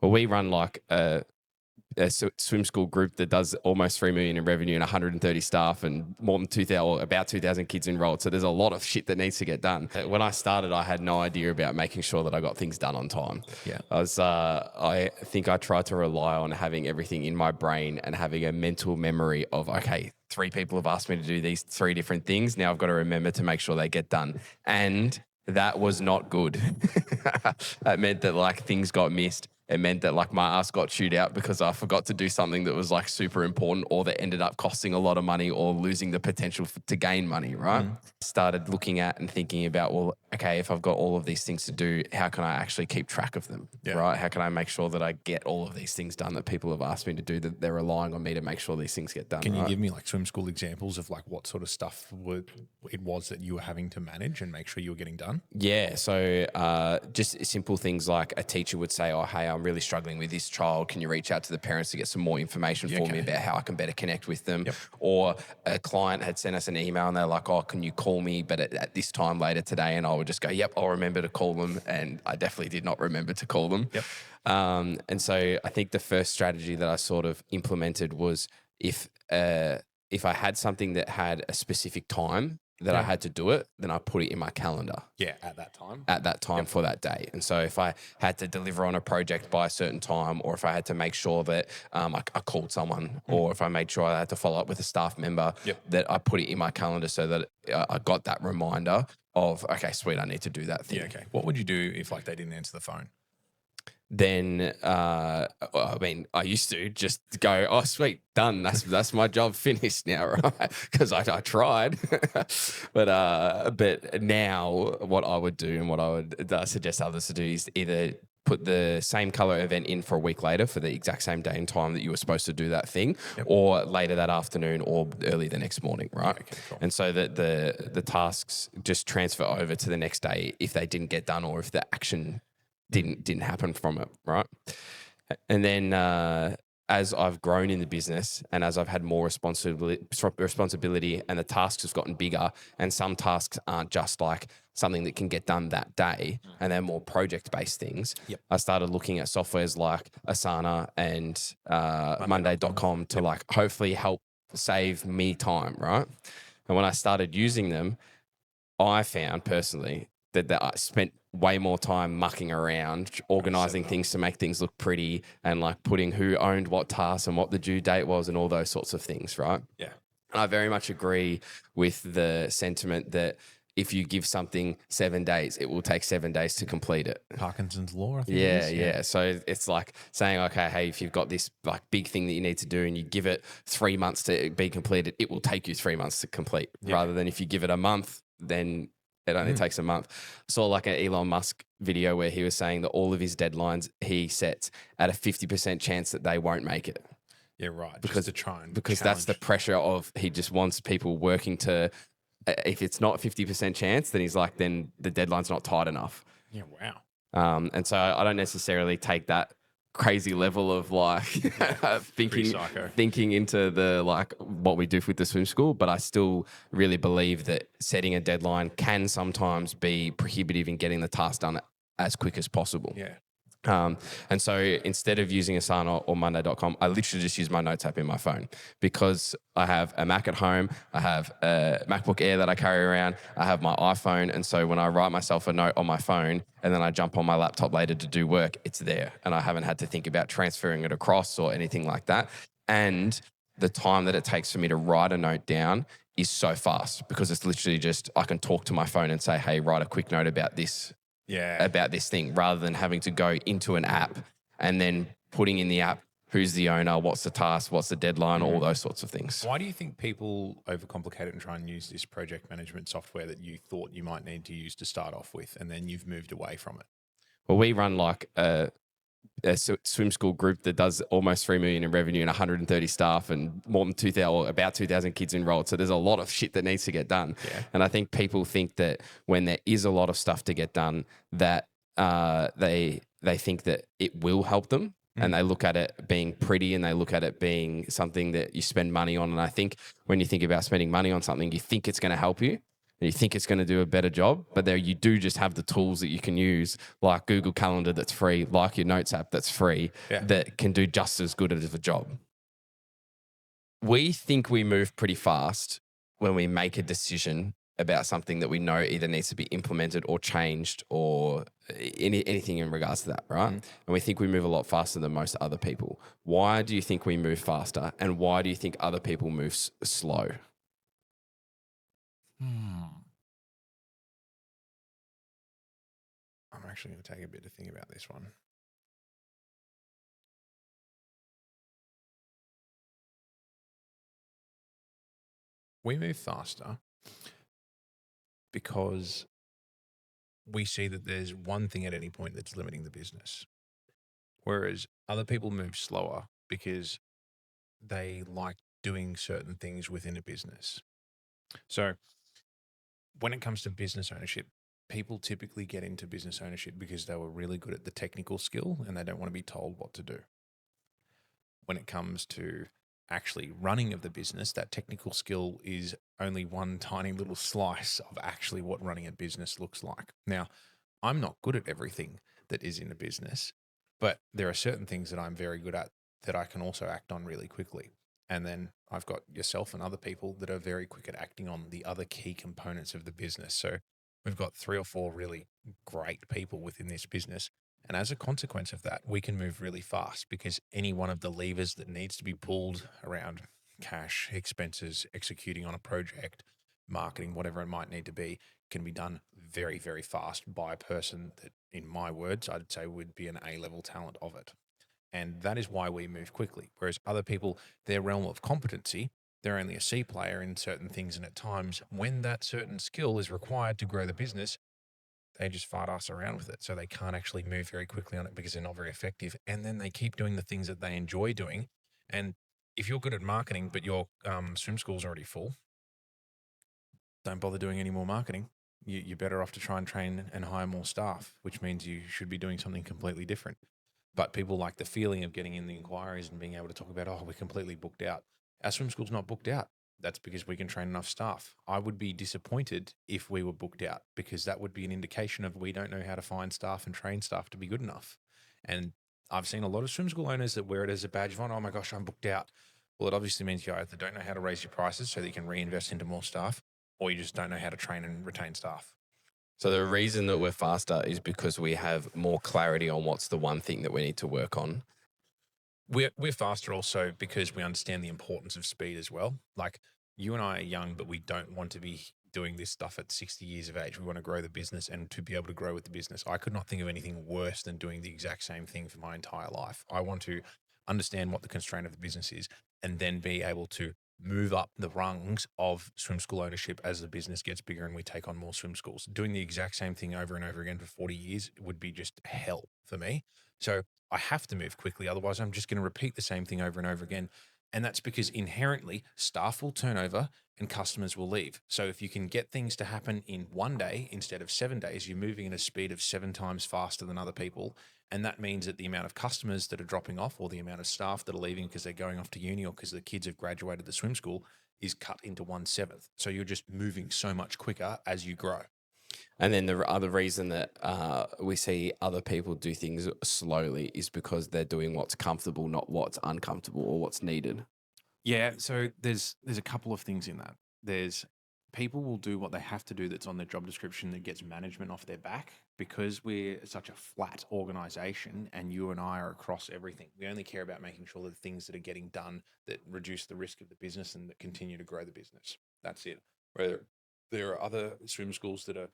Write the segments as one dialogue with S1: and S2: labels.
S1: Well, we run like a swim school group that does almost 3 million in revenue and 130 staff and more than 2,000 or about 2,000 kids enrolled. So there's a lot of shit that needs to get done. When I started, I had no idea about making sure that I got things done on time.
S2: Yeah.
S1: I think I tried to rely on having everything in my brain and having a mental memory of, okay, 3 people have asked me to do these 3 different things. Now I've got to remember to make sure they get done. And that was not good. That meant that like things got missed. It meant that like my ass got chewed out because I forgot to do something that was like super important or that ended up costing a lot of money or losing the potential to gain money, right? Started looking at and thinking about, well, okay, if I've got all of these things to do, how can I actually keep track of them, right? How can I make sure that I get all of these things done that people have asked me to do, that they're relying on me to make sure these things get done,
S2: Can you give me like swim school examples of like what sort of stuff it was that you were having to manage and make sure you were getting done?
S1: Yeah, so just simple things like a teacher would say, oh, hey, I'm really struggling with this child. Can you reach out to the parents to get some more information for me about how I can better connect with them? Or a client had sent us an email and they're like, oh, can you call me but at this time later today? And I would just go, yep, I'll remember to call them. And I definitely did not remember to call them. And so I think the first strategy that I sort of implemented was if I had something that had a specific time that I had to do it, then I put it in my calendar.
S2: Yeah, at that time.
S1: At that time for that day. And so if I had to deliver on a project by a certain time, or if I had to make sure that I called someone, or if I made sure I had to follow up with a staff member, that I put it in my calendar so that I got that reminder of, okay, sweet, I need to do that thing.
S2: Yeah, okay. What would you do if like they didn't answer the phone?
S1: Then I mean, I used to just go, oh, sweet, done. That's my job finished now, right? Because I tried. But now what I would do and what I would suggest others to do is either put the same color event in for a week later for the exact same day and time that you were supposed to do that thing, or later that afternoon or early the next morning, right?
S2: Okay, cool.
S1: And so that the tasks just transfer over to the next day if they didn't get done or if the action didn't happen from it, right? And then as I've grown in the business and as I've had more responsibility and the tasks have gotten bigger, and some tasks aren't just like something that can get done that day and they're more project-based things, I started looking at softwares like Asana and Monday.com to like hopefully help save me time, right? And when I started using them, I found personally that I spent way more time mucking around, organizing things to make things look pretty and like putting who owned what task and what the due date was and all those sorts of things, right?
S2: Yeah.
S1: And I very much agree with the sentiment that if you give something 7 days, it will take 7 days to complete it.
S2: Parkinson's law, I think.
S1: Yeah. So it's like saying, okay, hey, if you've got this like big thing that you need to do and you give it 3 months to be completed, it will take you 3 months to complete, rather than if you give it a month, then it only takes a month. I saw like an Elon Musk video where he was saying that all of his deadlines he sets at a 50% chance that they won't make it.
S2: Yeah, right.
S1: Because
S2: just to try and
S1: because that's the pressure of, he just wants people working to, if it's not 50% chance, then he's like, then the deadline's not tight enough.
S2: Yeah, wow.
S1: And so I don't necessarily take that crazy level of like thinking into the like what we do with the swim school, but I still really believe that setting a deadline can sometimes be prohibitive in getting the task done as quick as possible.
S2: Yeah.
S1: And so instead of using Asana or Monday.com, I literally just use my notes app in my phone, because I have a Mac at home, I have a MacBook Air that I carry around, I have my iPhone. And so when I write myself a note on my phone and then I jump on my laptop later to do work, it's there. And I haven't had to think about transferring it across or anything like that. And the time that it takes for me to write a note down is so fast, because it's literally just, I can talk to my phone and say, hey, write a quick note about this. About this thing, rather than having to go into an app and then putting in the app, who's the owner, what's the task, what's the deadline, all those sorts of things.
S2: Why do you think people overcomplicate it and try and use this project management software that you thought you might need to use to start off with, and then you've moved away from it?
S1: Well, we run like a swim school group that does almost 3 million in revenue and 130 staff and more than 2,000 or about 2,000 kids enrolled. So there's a lot of shit that needs to get done. And I think people think that when there is a lot of stuff to get done, that they think that it will help them. And they look at it being pretty and they look at it being something that you spend money on. And I think when you think about spending money on something, you think it's going to help you. and you think it's going to do a better job, but there you do just have the tools that you can use, like Google Calendar that's free, like your Notes app that's free, that can do just as good of a job. We think we move pretty fast when we make a decision about something that we know either needs to be implemented or changed or anything in regards to that, right? And we think we move a lot faster than most other people. Why do you think we move faster, and why do you think other people move slow?
S2: I'm actually going to take a bit to think about this one. We move faster because we see that there's one thing at any point that's limiting the business. Whereas other people move slower because they like doing certain things within a business. So when it comes to business ownership, people typically get into business ownership because they were really good at the technical skill and they don't want to be told what to do. When it comes to actually running of the business, that technical skill is only one tiny little slice of actually what running a business looks like. Now, I'm not good at everything that is in a business, but there are certain things that I'm very good at that I can also act on really quickly. And then I've got yourself and other people that are very quick at acting on the other key components of the business. So we've got 3 or 4 really great people within this business. And as a consequence of that, we can move really fast because any one of the levers that needs to be pulled around cash, expenses, executing on a project, marketing, whatever it might need to be, can be done very, very fast by a person that, in my words, I'd say would be an A-level talent of it. And that is why we move quickly. Whereas other people, their realm of competency, they're only a C player in certain things. And at times when that certain skill is required to grow the business, they just fart ass around with it. So they can't actually move very quickly on it because they're not very effective. And then they keep doing the things that they enjoy doing. And if you're good at marketing, but your swim school's already full, don't bother doing any more marketing. You're better off to try and train and hire more staff, which means you should be doing something completely different. But people like the feeling of getting in the inquiries and being able to talk about, oh, we're completely booked out. Our swim school's not booked out. That's because we can train enough staff. I would be disappointed if we were booked out because that would be an indication of we don't know how to find staff and train staff to be good enough. And I've seen a lot of swim school owners that wear it as a badge of honor. Oh my gosh, I'm booked out. Well, it obviously means you either don't know how to raise your prices so that you can reinvest into more staff, or you just don't know how to train and retain staff.
S1: So the reason that we're faster is because we have more clarity on what's the one thing that we need to work on.
S2: We're faster also because we understand the importance of speed as well. Like, you and I are young, but we don't want to be doing this stuff at 60 years of age. We want to grow the business and to be able to grow with the business. I could not think of anything worse than doing the exact same thing for my entire life. I want to understand what the constraint of the business is and then be able to move up the rungs of swim school ownership as the business gets bigger and we take on more swim schools. Doing the exact same thing over and over again for 40 years would be just hell for me. So I have to move quickly. Otherwise, I'm just going to repeat the same thing over and over again. And that's because inherently staff will turn over and customers will leave. So if you can get things to happen in 1 day instead of 7 days, you're moving at a speed of 7 times faster than other people. And that means that the amount of customers that are dropping off or the amount of staff that are leaving because they're going off to uni or because the kids have graduated the swim school is cut into 1/7. So you're just moving so much quicker as you grow.
S1: And then the other reason that we see other people do things slowly is because they're doing what's comfortable, not what's uncomfortable or what's needed.
S2: Yeah, so there's a couple of things in that. There's people will do what they have to do that's on their job description that gets management off their back because we're such a flat organization and you and I are across everything. We only care about making sure that the things that are getting done that reduce the risk of the business and that continue to grow the business. That's it. Where there are other swim schools that are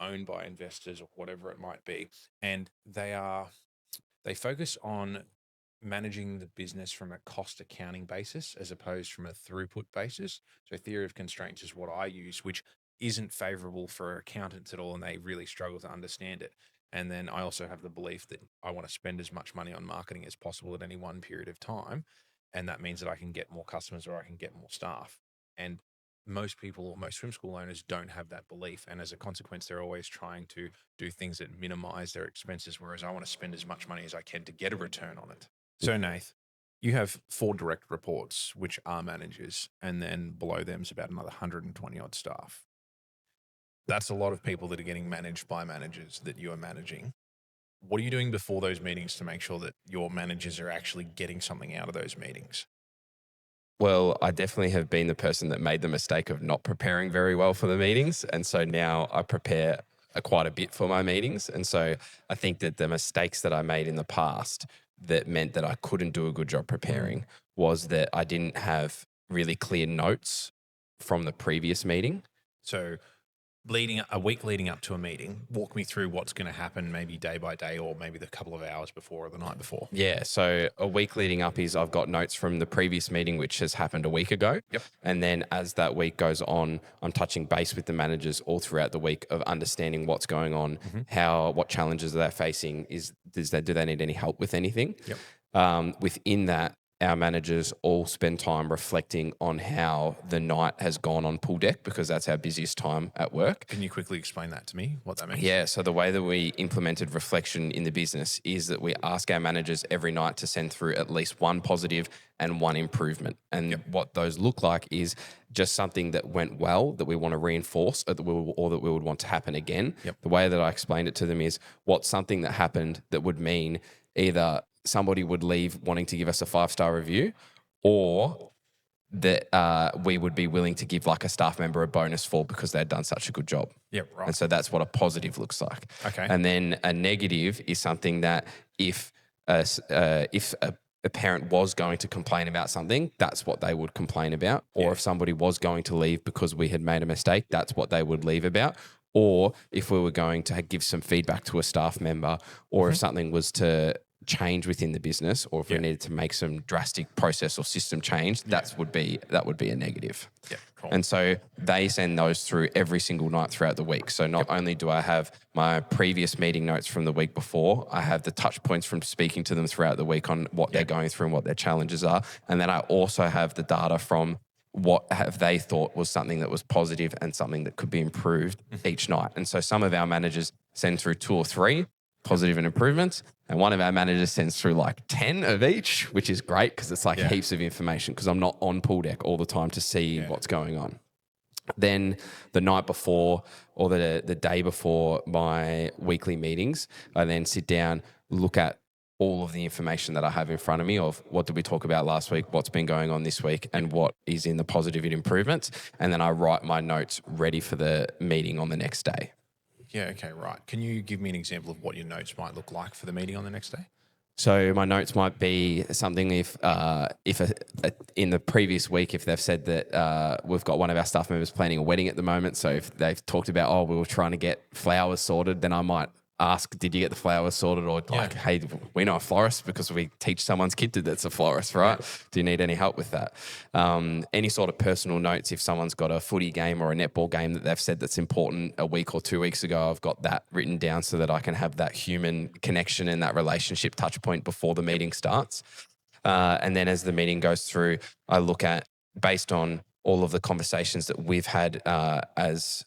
S2: owned by investors or whatever it might be, and they focus on managing the business from a cost accounting basis as opposed from a throughput basis. So theory of constraints is what I use, which isn't favorable for accountants at all, and they really struggle to understand it. And then I also have the belief that I want to spend as much money on marketing as possible at any one period of time. And that means that I can get more customers or I can get more staff. And most people or most swim school owners don't have that belief. And as a consequence, they're always trying to do things that minimize their expenses, whereas I want to spend as much money as I can to get a return on it. So, Nath, you have 4 direct reports, which are managers, and then below them is about another 120 odd staff. that's a lot of people that are getting managed by managers that you are managing. What are you doing before those meetings to make sure that your managers are actually getting something out of those meetings?
S1: Well, I definitely have been the person that made the mistake of not preparing very well for the meetings. And so now I prepare quite a bit for my meetings. And so I think that the mistakes that I made in the past that meant that I couldn't do a good job preparing was that I didn't have really clear notes from the previous meeting.
S2: So a week leading up to a meeting, walk me through what's going to happen maybe day by day or maybe the couple of hours before or the night before.
S1: Yeah. So a week leading up is I've got notes from the previous meeting, which has happened a week ago.
S2: Yep.
S1: And then as that week goes on, I'm touching base with the managers all throughout the week of understanding what's going on, what challenges are they facing, do they need any help with anything?
S2: Yep.
S1: Within that, our managers all spend time reflecting on how the night has gone on pool deck because that's our busiest time at work.
S2: Can you quickly explain that to me, what that means?
S1: Yeah. So the way that we implemented reflection in the business is that we ask our managers every night to send through at least one positive and one improvement. And what those look like is just something that went well that we want to reinforce or that we would want to happen again. The way that I explained it to them is what's something that happened that would mean either somebody would leave wanting to give us a 5-star review or that we would be willing to give like a staff member a bonus for because they'd done such a good job.
S2: Yeah, right.
S1: And so that's what a positive looks like.
S2: Okay.
S1: And then a negative is something that if a parent was going to complain about something, that's what they would complain about. Or if somebody was going to leave because we had made a mistake, that's what they would leave about. Or if we were going to give some feedback to a staff member, or if something was to change within the business, or if we needed to make some drastic process or system change, that would be a negative.
S2: Yeah, cool.
S1: And so they send those through every single night throughout the week. So not only do I have my previous meeting notes from the week before, I have the touch points from speaking to them throughout the week on what they're going through and what their challenges are. And then I also have the data from what have they thought was something that was positive and something that could be improved each night. And so some of our managers send through 2 or 3 positive and improvements, and one of our managers sends through like 10 of each, which is great because it's like heaps of information because I'm not on pool deck all the time to see what's going on. Then the night before or the day before my weekly meetings, I then sit down, look at all of the information that I have in front of me of what did we talk about last week, what's been going on this week, and what is in the positive and improvements. And then I write my notes ready for the meeting on the next day.
S2: Yeah, okay, right. Can you give me an example of what your notes might look like for the meeting on the next day?
S1: So my notes might be something if in the previous week, if they've said that we've got one of our staff members planning a wedding at the moment, so if they've talked about, we were trying to get flowers sorted, then I might ask, did you get the flowers sorted? Or like, hey, we know a florist because we teach someone's kid that's a florist, right? Do you need any help with that? Any sort of personal notes, if someone's got a footy game or a netball game that they've said that's important a week or 2 weeks ago, I've got that written down so that I can have that human connection and that relationship touch point before the meeting starts. And then as the meeting goes through, I look at, based on all of the conversations that we've had as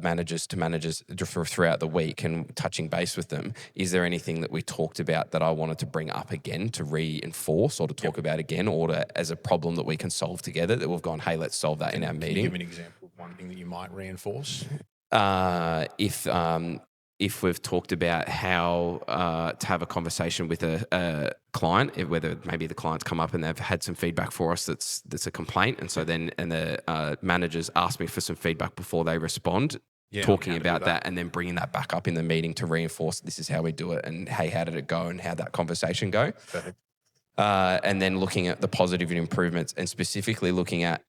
S1: managers to managers throughout the week and touching base with them, is there anything that we talked about that I wanted to bring up again to reinforce or to talk about again, or as a problem that we can solve together that we've gone, hey, let's solve that in our meeting?
S2: Can you give an example of one thing that you might reinforce?
S1: If we've talked about how to have a conversation with a client, whether maybe the client's come up and they've had some feedback for us that's a complaint, and so then the managers ask me for some feedback before they respond, talking about that and then bringing that back up in the meeting to reinforce this is how we do it and hey, how did it go and how'd that conversation go?
S2: Perfect.
S1: And then looking at the positive improvements and specifically looking at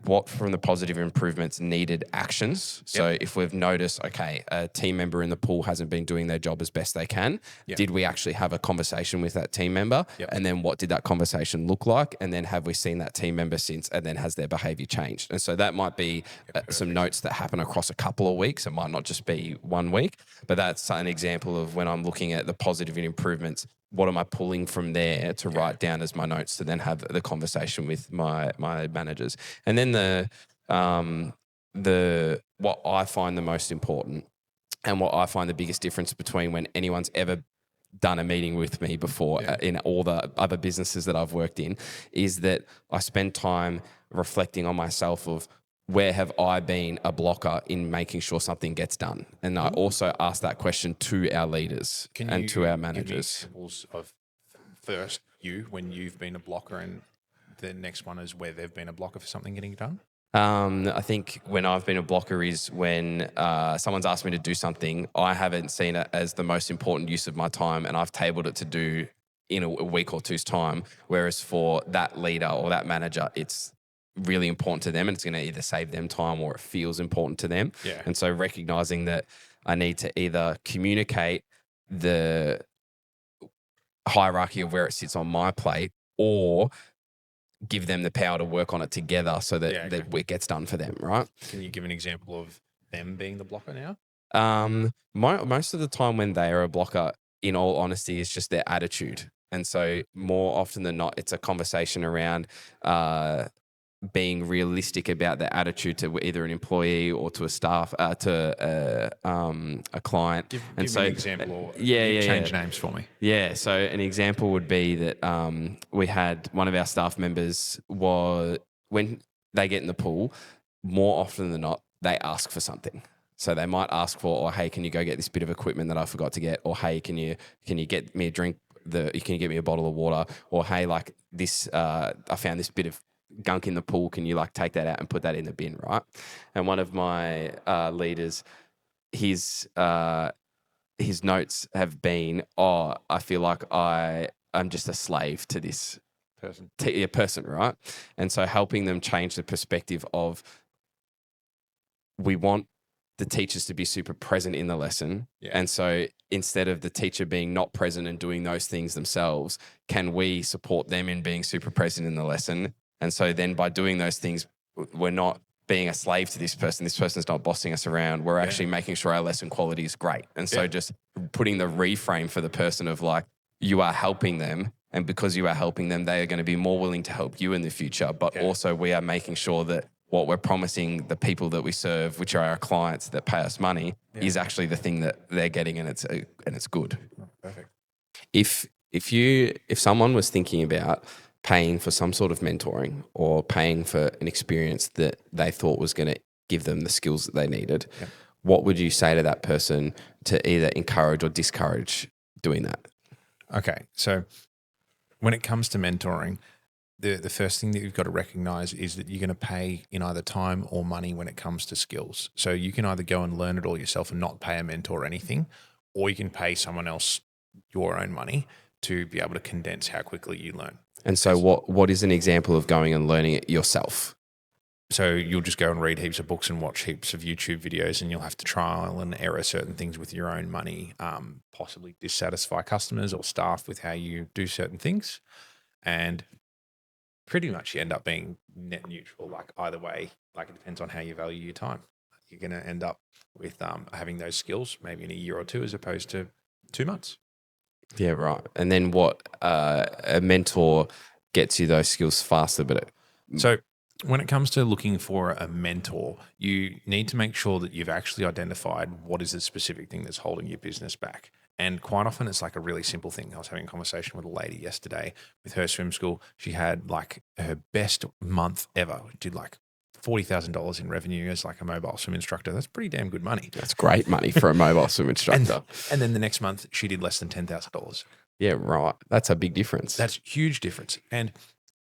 S1: what from the positive improvements needed actions. So if we've noticed, okay, a team member in the pool hasn't been doing their job as best they can, did we actually have a conversation with that team member? And then what did that conversation look like? And then have we seen that team member since? And then has their behavior changed? And so that might be some notes that happen across a couple of weeks. It might not just be 1 week, but that's an example of when I'm looking at the positive and improvements. What am I pulling from there to write down as my notes to then have the conversation with my managers? And then the what I find the most important and what I find the biggest difference between when anyone's ever done a meeting with me before in all the other businesses that I've worked in is that I spend time reflecting on myself of where have I been a blocker in making sure something gets done? And I also ask that question to our leaders and to our managers.
S2: Give me examples of first when you've been a blocker, and the next one is where they've been a blocker for something getting done?
S1: I think when I've been a blocker is when someone's asked me to do something, I haven't seen it as the most important use of my time, and I've tabled it to do in a week or two's time. Whereas for that leader or that manager, it's really important to them, and it's going to either save them time or it feels important to them.
S2: Yeah.
S1: And so recognizing that I need to either communicate the hierarchy of where it sits on my plate, or give them the power to work on it together so that, that it gets done for them, right?
S2: Can you give an example of them being the blocker now?
S1: Most of the time when they are a blocker, in all honesty, is just their attitude. And so more often than not, it's a conversation around being realistic about their attitude to either an employee or to a staff, to a client.
S2: Give me an example, or change names for me.
S1: Yeah, so an example would be that we had one of our staff members when they get in the pool, more often than not, they ask for something. So they might ask for, or hey, can you go get this bit of equipment that I forgot to get? Or hey, can you get me a drink? Can you get me a bottle of water? Or hey, like this, I found this bit of gunk in the pool. Can you like take that out and put that in the bin, right? And one of my leaders, his notes have been, I feel like I'm just a slave to this person, right? And so helping them change the perspective of, we want the teachers to be super present in the lesson. Yeah. And so instead of the teacher being not present and doing those things themselves, can we support them in being super present in the lesson? And so then by doing those things, we're not being a slave to this person. This person's not bossing us around. We're actually making sure our lesson quality is great. And so just putting the reframe for the person of like, you are helping them. And because you are helping them, they are going to be more willing to help you in the future. But also we are making sure that what we're promising the people that we serve, which are our clients that pay us money, is actually the thing that they're getting, and it's good.
S2: Oh, perfect.
S1: If someone was thinking about paying for some sort of mentoring or paying for an experience that they thought was going to give them the skills that they needed, what would you say to that person to either encourage or discourage doing that?
S2: Okay, so when it comes to mentoring, the first thing that you've got to recognize is that you're going to pay in either time or money when it comes to skills. So you can either go and learn it all yourself and not pay a mentor anything, or you can pay someone else your own money to be able to condense how quickly you learn.
S1: And so what is an example of going and learning it yourself?
S2: So you'll just go and read heaps of books and watch heaps of YouTube videos, and you'll have to trial and error certain things with your own money, possibly dissatisfy customers or staff with how you do certain things. And pretty much you end up being net neutral, like either way. Like it depends on how you value your time. You're going to end up with having those skills maybe in a year or two as opposed to 2 months.
S1: Yeah, right. And then what a mentor gets you those skills faster.
S2: So when it comes to looking for a mentor, you need to make sure that you've actually identified what is the specific thing that's holding your business back. And quite often it's like a really simple thing. I was having a conversation with a lady yesterday with her swim school. She had like her best month ever. Did like $40,000 in revenue as like a mobile swim instructor. That's pretty damn good money.
S1: That's great money for a mobile swim instructor.
S2: And then the next month she did less than $10,000.
S1: Yeah, right. That's a big difference.
S2: That's a huge difference. And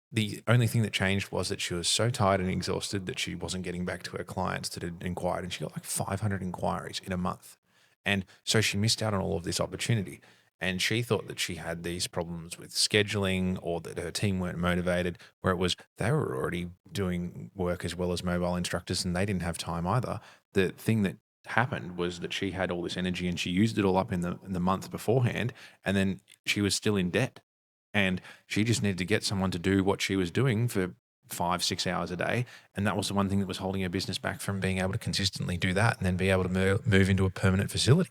S2: the only thing that changed was that she was so tired and exhausted that she wasn't getting back to her clients that had inquired, and she got like 500 inquiries in a month. And so she missed out on all of this opportunity. And she thought that she had these problems with scheduling or that her team weren't motivated, where it was they were already doing work as well as mobile instructors and they didn't have time either. The thing that happened was that she had all this energy and she used it all up in the month beforehand, and then she was still in debt. And she just needed to get someone to do what she was doing for 5-6 hours a day. And that was the one thing that was holding her business back from being able to consistently do that and then be able to move into a permanent facility.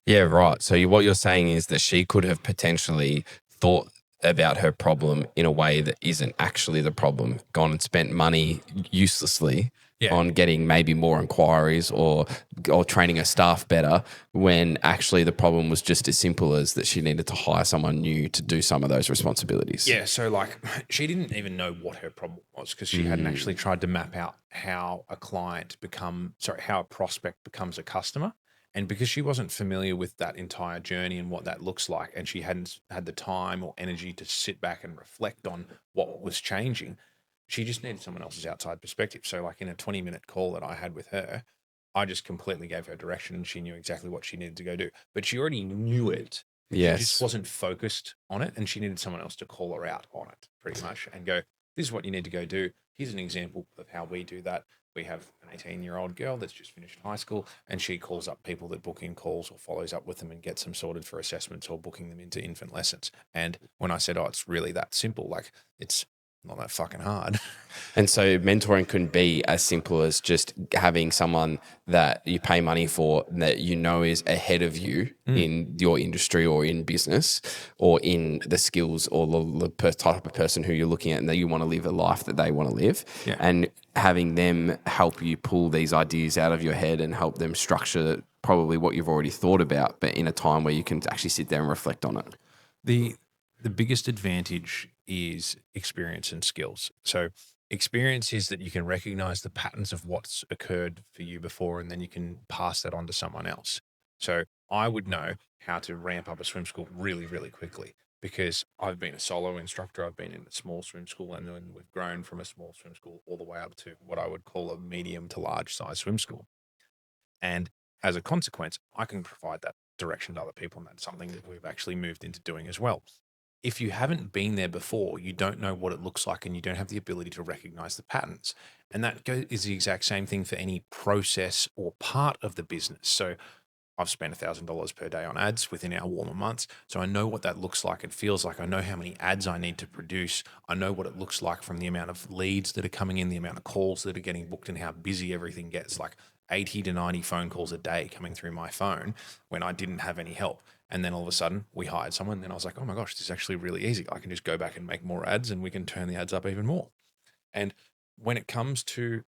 S1: Yeah, right. So what you're saying is that she could have potentially thought about her problem in a way that isn't actually the problem, gone and spent money uselessly on getting maybe more inquiries or training her staff better, when actually the problem was just as simple as that she needed to hire someone new to do some of those responsibilities.
S2: Yeah, so like she didn't even know what her problem was because she hadn't actually tried to map out how a how a prospect becomes a customer. And because she wasn't familiar with that entire journey and what that looks like, and she hadn't had the time or energy to sit back and reflect on what was changing, she just needed someone else's outside perspective. So like in a 20-minute call that I had with her, I just completely gave her direction and she knew exactly what she needed to go do. But she already knew it.
S1: Yes.
S2: She just wasn't focused on it, and she needed someone else to call her out on it pretty much and go, this is what you need to go do. Here's an example of how we do that. We have an 18-year-old girl that's just finished high school, and she calls up people that book in calls or follows up with them and gets them sorted for assessments or booking them into infant lessons. And when I said, oh, it's really that simple, like it's not that fucking hard.
S1: And so mentoring can be as simple as just having someone that you pay money for that you know is ahead of you in your industry or in business or in the skills or the type of person who you're looking at and that you want to live a life that they want to live.
S2: Yeah.
S1: And having them help you pull these ideas out of your head and help them structure probably what you've already thought about, but in a time where you can actually sit there and reflect on it.
S2: The biggest advantage is experience and skills. So experience is that you can recognize the patterns of what's occurred for you before, and then you can pass that on to someone else. So I would know how to ramp up a swim school really, really quickly because I've been a solo instructor. I've been in a small swim school, and then we've grown from a small swim school all the way up to what I would call a medium to large size swim school. And as a consequence, I can provide that direction to other people, and that's something that we've actually moved into doing as well. If you haven't been there before, you don't know what it looks like and you don't have the ability to recognize the patterns. And that is the exact same thing for any process or part of the business. So I've spent $1,000 per day on ads within our warmer months. So I know what that looks like and feels like. I know how many ads I need to produce. I know what it looks like from the amount of leads that are coming in, the amount of calls that are getting booked, and how busy everything gets. Like 80 to 90 phone calls a day coming through my phone when I didn't have any help. And then all of a sudden we hired someone. Then I was like, oh my gosh, this is actually really easy. I can just go back and make more ads and we can turn the ads up even more. And when it comes to,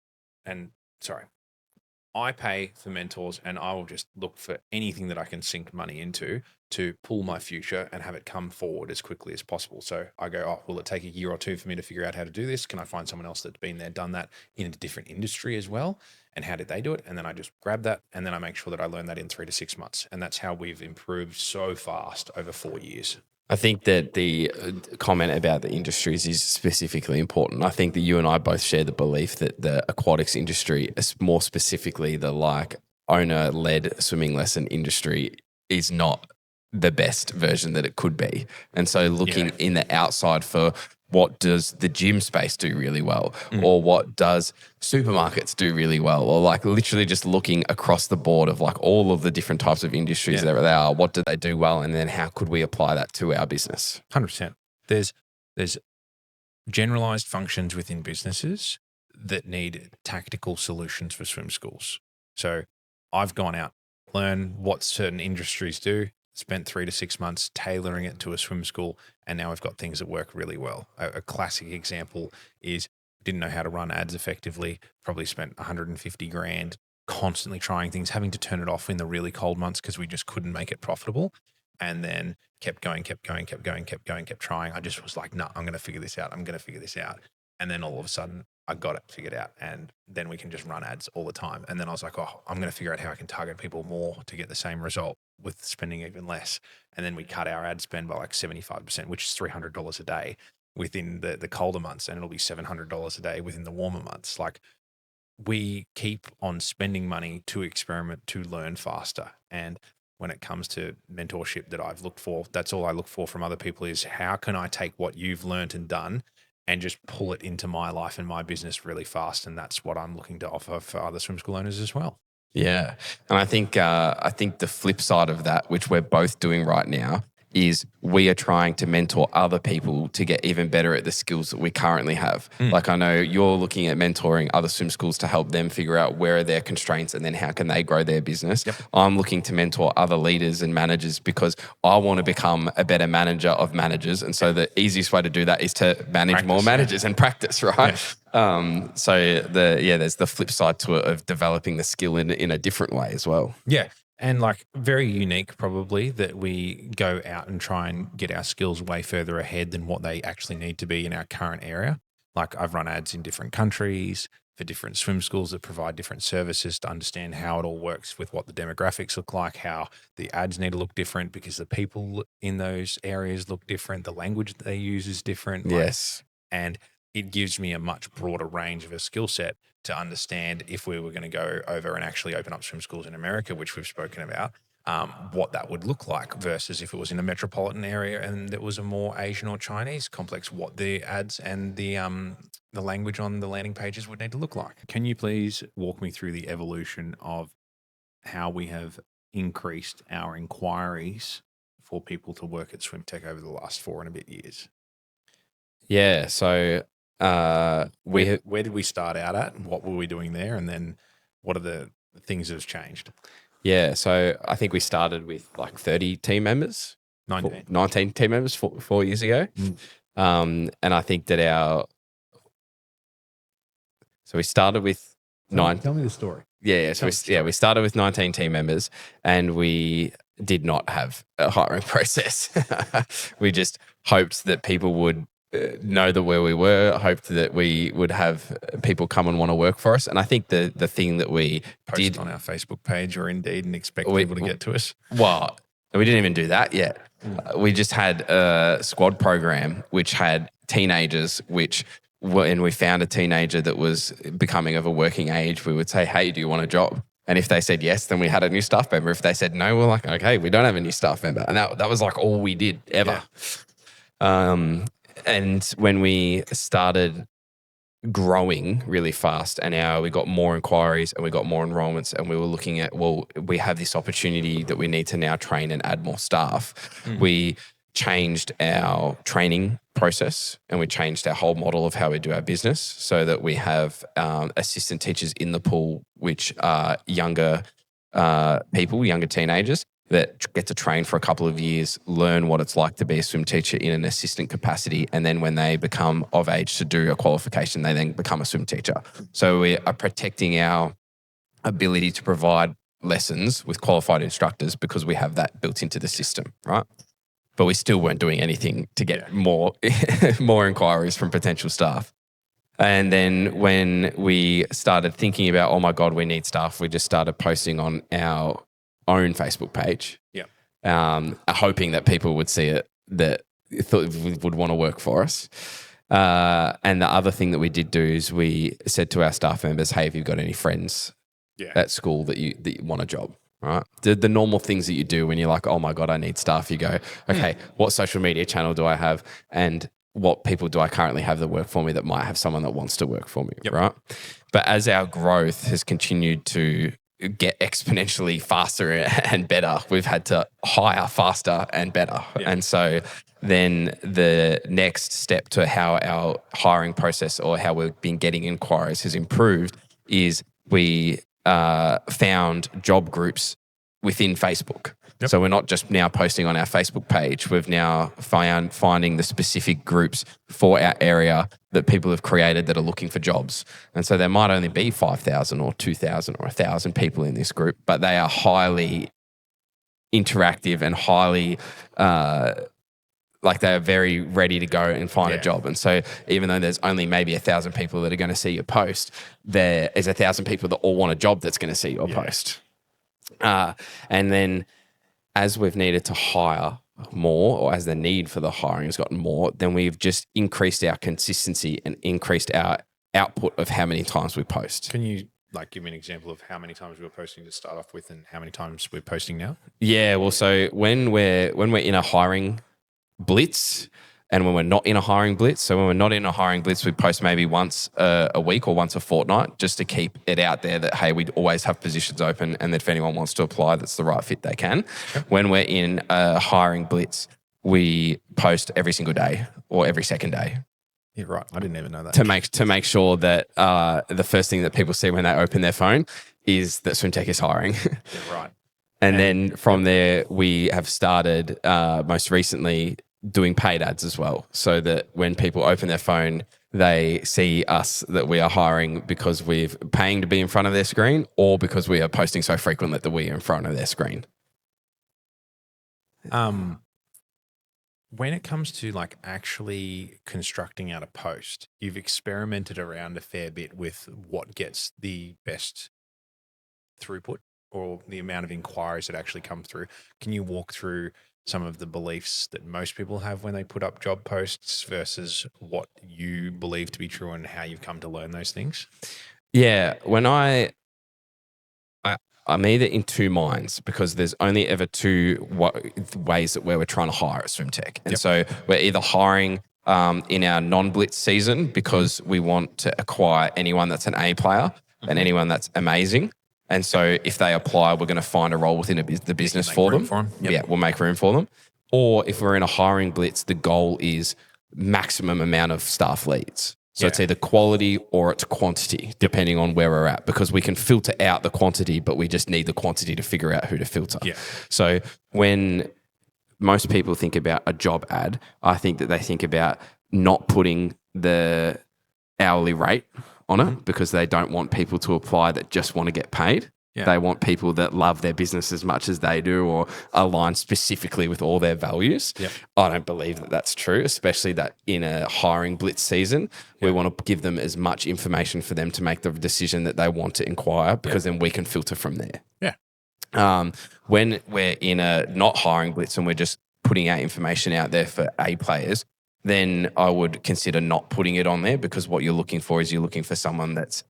S2: I pay for mentors and I will just look for anything that I can sink money into to pull my future and have it come forward as quickly as possible. So I go, oh, will it take a year or two for me to figure out how to do this? Can I find someone else that's been there, done that in a different industry as well? And how did they do it? And then I just grab that and then I make sure that I learn that in 3 to 6 months. And that's how we've improved so fast over 4 years.
S1: I think that the comment about the industries is specifically important. I think that you and I both share the belief that the aquatics industry, more specifically the like owner-led swimming lesson industry, is not the best version that it could be. And so looking in the outside for what does the gym space do really well, or what does supermarkets do really well, or like literally just looking across the board of like all of the different types of industries that there are, what do they do well, and then how could we apply that to our business?
S2: 100%. There's generalized functions within businesses that need tactical solutions for swim schools. So I've gone out, learned what certain industries do, spent 3 to 6 months tailoring it to a swim school, and now we've got things that work really well. A classic example is didn't know how to run ads effectively, probably spent 150 grand constantly trying things, having to turn it off in the really cold months because we just couldn't make it profitable, and then kept going, kept trying. I just was like, no, I'm going to figure this out. And then all of a sudden I got it figured out, and then we can just run ads all the time. And then I was like, oh, I'm going to figure out how I can target people more to get the same result with spending even less. And then we cut our ad spend by like 75%, which is $300 a day within the colder months. And it'll be $700 a day within the warmer months. Like we keep on spending money to experiment, to learn faster. And when it comes to mentorship that I've looked for, that's all I look for from other people is how can I take what you've learned and done and just pull it into my life and my business really fast. And that's what I'm looking to offer for other swim school owners as well.
S1: Yeah. And I think the flip side of that, which we're both doing right now, is we are trying to mentor other people to get even better at the skills that we currently have. Like I know you're looking at mentoring other swim schools to help them figure out where are their constraints and then how can they grow their business. I'm looking to mentor other leaders and managers because I want to become a better manager of managers. And so the easiest way to do that is to manage more managers and practice, right? So there's the flip side to it of developing the skill in a different way as well.
S2: Yeah. And like very unique, probably, that we go out and try and get our skills way further ahead than what they actually need to be in our current area. Like I've run ads in different countries for different swim schools that provide different services to understand how it all works with what the demographics look like, how the ads need to look different because the people in those areas look different. The language that they use is different.
S1: Yes.
S2: And it gives me a much broader range of a skill set to understand if we were going to go over and actually open up swim schools in America, which we've spoken about, what that would look like versus if it was in a metropolitan area and it was a more Asian or Chinese complex, what the ads and the language on the landing pages would need to look like. Can you please walk me through the evolution of how we have increased our inquiries for people to work at SwimTech over the last 4 and a bit years?
S1: Yeah. So
S2: where did we start out at? What were we doing there? And then what are the things that have changed?
S1: Yeah. So I think we started with like 30 team members. 19 team members 4 years ago. And I think that we started with
S2: Tell me the story.
S1: Yeah. So we started with 19 team members and we did not have a hiring process. We just hoped that people would know that where we were, hoped that we would have people come and want to work for us. And I think the thing that we
S2: did on our Facebook page or Indeed and expect people to get to us.
S1: Well, we didn't even do that yet. We just had a squad program, which had teenagers, when we found a teenager that was becoming of a working age, we would say, hey, do you want a job? And if they said yes, then we had a new staff member. If they said no, we're like, okay, we don't have a new staff member. And that was like all we did ever. Yeah. And when we started growing really fast and we got more inquiries and we got more enrollments and we were looking at, we have this opportunity that we need to now train and add more staff. We changed our training process and we changed our whole model of how we do our business so that we have assistant teachers in the pool, which are younger people, younger teenagers that get to train for a couple of years, learn what it's like to be a swim teacher in an assistant capacity. And then when they become of age to do a qualification, they then become a swim teacher. So we are protecting our ability to provide lessons with qualified instructors because we have that built into the system, right? But we still weren't doing anything to get more inquiries from potential staff. And then when we started thinking about, oh my God, we need staff, we just started posting on our own Facebook page, hoping that people would see it, that thought would want to work for us. And the other thing that we did do is we said to our staff members, hey, have you got any friends at school that you want a job? Right. The normal things that you do when you're like, oh my God, I need staff. You go, okay, what social media channel do I have? And what people do I currently have that work for me that might have someone that wants to work for me, right? But as our growth has continued to get exponentially faster and better, we've had to hire faster and better. And so then the next step to how our hiring process or how we've been getting inquiries has improved is we found job groups within Facebook. So we're not just now posting on our Facebook page. We've now finding the specific groups for our area that people have created that are looking for jobs. And so there might only be 5,000 or 2,000 or 1,000 people in this group, but they are highly interactive and highly they are very ready to go and find a job. And so even though there's only maybe 1,000 people that are going to see your post, there is 1,000 people that all want a job that's going to see your post. And then as we've needed to hire more, or as the need for the hiring has gotten more, then we've just increased our consistency and increased our output of how many times we post.
S2: Can you give me an example of how many times we were posting to start off with and how many times we're posting now?
S1: Yeah, well, so when we're in a hiring blitz and when we're not in a hiring blitz. So when we're not in a hiring blitz, we post maybe once a week or once a fortnight just to keep it out there that, hey, we always have positions open and that if anyone wants to apply that's the right fit, they can. Okay. When we're in a hiring blitz, we post every single day or every second day.
S2: Yeah, right. I didn't even know that.
S1: To make sure that the first thing that people see when they open their phone is that SwimTech is hiring.
S2: Yeah, right.
S1: And then from there, we have started most recently doing paid ads as well, so that when people open their phone, they see us, that we are hiring because we're paying to be in front of their screen, or because we are posting so frequently that we are in front of their screen.
S2: When it comes to like actually constructing out a post, you've experimented around a fair bit with what gets the best throughput or the amount of inquiries that actually come through. Can you walk through some of the beliefs that most people have when they put up job posts versus what you believe to be true and how you've come to learn those things?
S1: Yeah, when I'm either in two minds, because there's only ever two ways that where we're trying to hire at Swim Tech. And so we're either hiring in our non-blitz season because we want to acquire anyone that's an A player and anyone that's amazing. And so if they apply, we're going to find a role within the business for them. Yeah, we'll make room for them. Or if we're in a hiring blitz, the goal is maximum amount of staff leads. So it's either quality or it's quantity, depending on where we're at, because we can filter out the quantity, but we just need the quantity to figure out who to filter.
S2: Yeah.
S1: So when most people think about a job ad, I think that they think about not putting the hourly rate on it because they don't want people to apply that just want to get paid. Yeah. They want people that love their business as much as they do or align specifically with all their values.
S2: Yep.
S1: I don't believe that that's true, especially that in a hiring blitz season, we want to give them as much information for them to make the decision that they want to inquire, because then we can filter from there.
S2: Yeah.
S1: When we're in a not hiring blitz and we're just putting out information out there for A players, then I would consider not putting it on there, because what you're looking for is you're looking for someone that's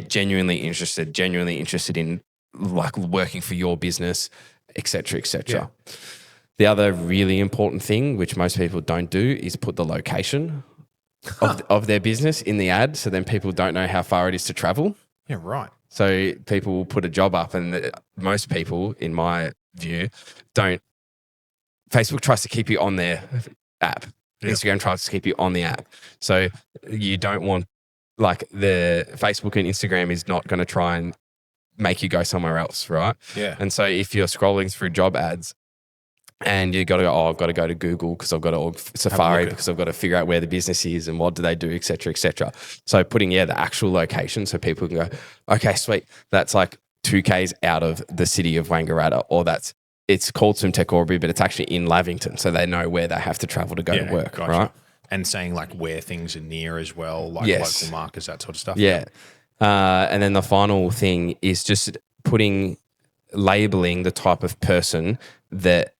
S1: genuinely interested. Genuinely interested in like working for your business, et cetera, et cetera. Yeah. The other really important thing, which most people don't do, is put the location of their business in the ad, so then people don't know how far it is to travel.
S2: Yeah, right.
S1: So people will put a job up, and most people, in my view, don't. Facebook tries to keep you on their app. Yep. Instagram tries to keep you on the app. So you don't want, like, the Facebook and Instagram is not going to try and make you go somewhere else, right?
S2: Yeah.
S1: And so if you're scrolling through job ads and you got to go, I've got to go to Google because I've got to, or Safari because I've got to figure out where the business is and what do they do, et cetera, et cetera. So putting, the actual location so people can go, okay, sweet. That's like 2Ks out of the city of Wangaratta, or it's called Swim Tech Albury, but it's actually in Lavington. So they know where they have to travel to go to work, right?
S2: And saying like where things are near as well, like local markets, that sort of stuff.
S1: Yeah. And then the final thing is just labeling the type of person that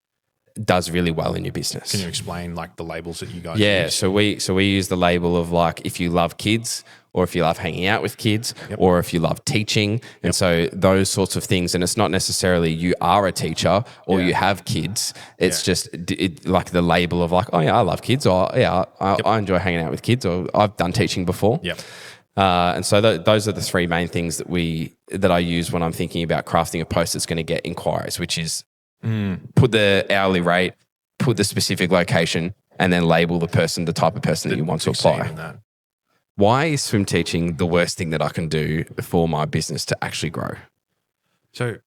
S1: does really well in your business.
S2: Can you explain like the labels that you guys use?
S1: So we use the label of like if you love kids, or if you love hanging out with kids, or if you love teaching. And so those sorts of things. And it's not necessarily you are a teacher or you have kids. It's just like the label of like, oh yeah, I love kids, or I enjoy hanging out with kids, or I've done teaching before.
S2: Yep.
S1: And so those are the three main things that I use when I'm thinking about crafting a post that's going to get inquiries, which is put the hourly rate, put the specific location, and then label the type of person that you want to apply. Why is swim teaching the worst thing that I can do for my business to actually grow?
S2: So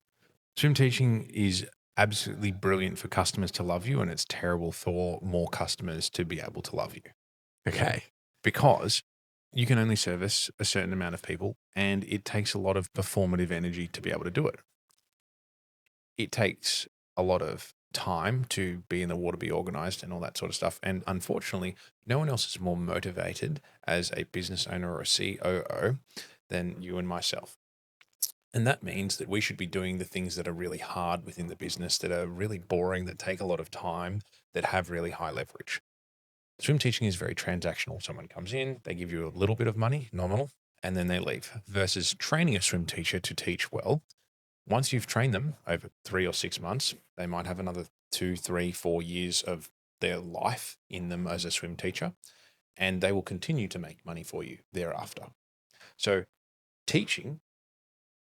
S2: swim teaching is absolutely brilliant for customers to love you, and it's terrible for more customers to be able to love you.
S1: Okay.
S2: Because you can only service a certain amount of people, and it takes a lot of performative energy to be able to do it. It takes a lot of time to be in the water, be organized and all that sort of stuff. And unfortunately, no one else is more motivated as a business owner or a COO than you and myself. And that means that we should be doing the things that are really hard within the business, that are really boring, that take a lot of time, that have really high leverage. Swim teaching is very transactional. Someone comes in, they give you a little bit of money, nominal, and then they leave. Versus training a swim teacher to teach well. Once you've trained them over 3 or 6 months, they might have another 2, 3, 4 years of their life in them as a swim teacher, and they will continue to make money for you thereafter. So teaching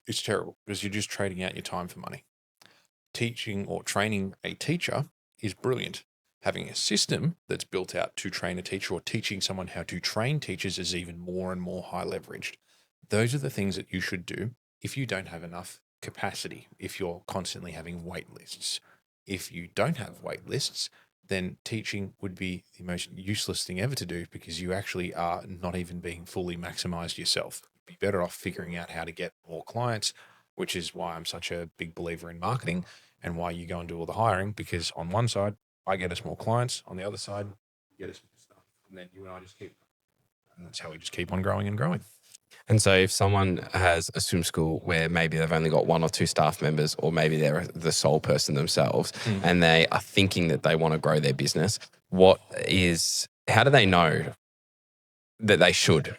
S2: is terrible because you're just trading out your time for money. Teaching or training a teacher is brilliant. Having a system that's built out to train a teacher, or teaching someone how to train teachers, is even more and more high leveraged. Those are the things that you should do if you don't have enough capacity, if you're constantly having wait lists. If you don't have wait lists, then teaching would be the most useless thing ever to do, because you actually are not even being fully maximized yourself. You'd be better off figuring out how to get more clients, which is why I'm such a big believer in marketing and why you go and do all the hiring, because on one side, I get us more clients. On the other side, you get us more stuff. And then you and I just keep, and that's how we just keep on growing and growing.
S1: And so if someone has a swim school where maybe they've only got 1 or 2 staff members, or maybe they're the sole person themselves, and they are thinking that they want to grow their business, how do they know that they should?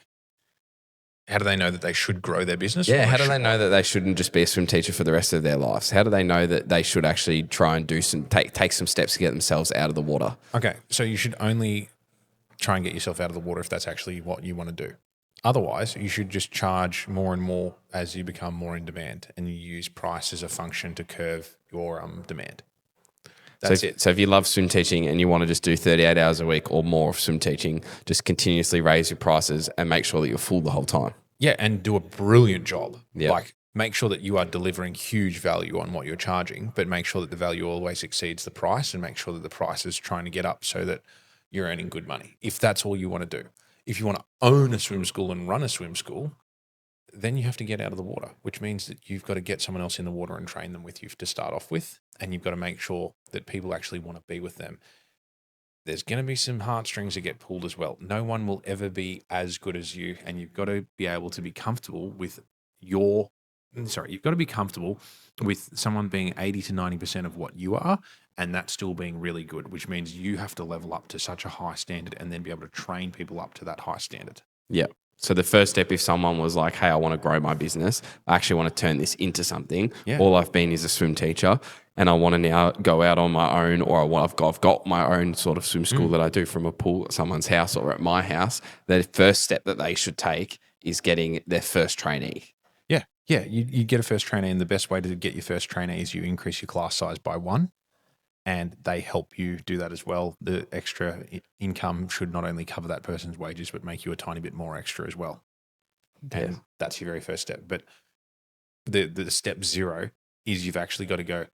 S2: How do they know that they should grow their business?
S1: Yeah, how do they know that they shouldn't just be a swim teacher for the rest of their lives? How do they know that they should actually try and take some steps to get themselves out of the water?
S2: Okay, so you should only try and get yourself out of the water if that's actually what you want to do. Otherwise, you should just charge more and more as you become more in demand, and you use price as a function to curve your demand. That's it.
S1: So if you love swim teaching and you want to just do 38 hours a week or more of swim teaching, just continuously raise your prices and make sure that you're full the whole time.
S2: Yeah, and do a brilliant job.
S1: Yep.
S2: Like, make sure that you are delivering huge value on what you're charging, but make sure that the value always exceeds the price, and make sure that the price is trying to get up so that you're earning good money, if that's all you want to do. If you want to own a swim school and run a swim school, then you have to get out of the water, which means that you've got to get someone else in the water and train them with you to start off with. And you've got to make sure that people actually want to be with them. There's going to be some heartstrings that get pulled as well. No one will ever be as good as you. And you've got to be able to be comfortable with you've got to be comfortable with someone being 80 to 90% of what you are, and that still being really good, which means you have to level up to such a high standard and then be able to train people up to that high standard.
S1: Yeah. So the first step, if someone was like, hey, I want to grow my business, I actually want to turn this into something.
S2: Yeah.
S1: All I've been is a swim teacher, and I want to now go out on my own, or I've got my own sort of swim school that I do from a pool at someone's house or at my house. The first step that they should take is getting their first trainee.
S2: Yeah, you get a first trainee, and the best way to get your first trainee is you increase your class size by 1, and they help you do that as well. The extra income should not only cover that person's wages, but make you a tiny bit more extra as well.
S1: Yeah.
S2: And that's your very first step. But the step 0 is you've actually got to go,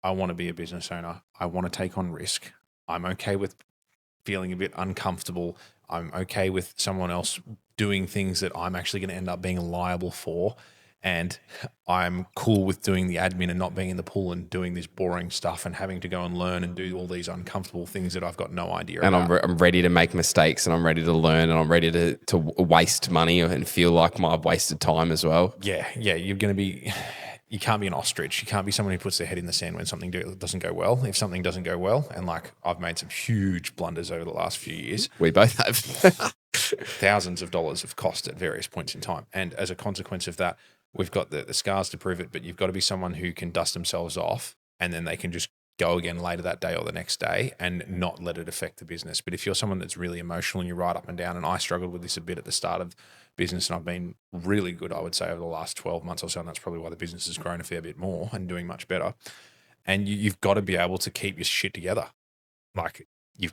S2: I want to be a business owner. I want to take on risk. I'm okay with feeling a bit uncomfortable. I'm okay with someone else doing things that I'm actually going to end up being liable for. And I'm cool with doing the admin and not being in the pool and doing this boring stuff and having to go and learn and do all these uncomfortable things that I've got no idea
S1: and
S2: about.
S1: I'm ready to make mistakes, and I'm ready to learn, and I'm ready to waste money and feel like I've wasted time as well.
S2: Yeah. You can't be an ostrich. You can't be someone who puts their head in the sand when something doesn't go well. If something doesn't go well, and like I've made some huge blunders over the last few years.
S1: We both have.
S2: Thousands of dollars of cost at various points in time. And as a consequence of that, we've got the scars to prove it, but you've got to be someone who can dust themselves off, and then they can just go again later that day or the next day and not let it affect the business. But if you're someone that's really emotional and you're right up and down, and I struggled with this a bit at the start of business, and I've been really good, I would say, over the last 12 months or so, and that's probably why the business has grown a fair bit more and doing much better. And you've got to be able to keep your shit together. Like, you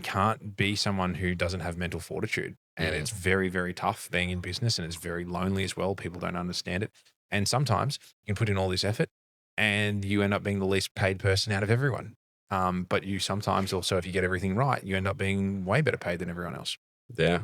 S2: can't be someone who doesn't have mental fortitude. And it's very, very tough being in business, and it's very lonely as well. People don't understand it. And sometimes you can put in all this effort and you end up being the least paid person out of everyone. But you sometimes also, if you get everything right, you end up being way better paid than everyone else.
S1: Yeah.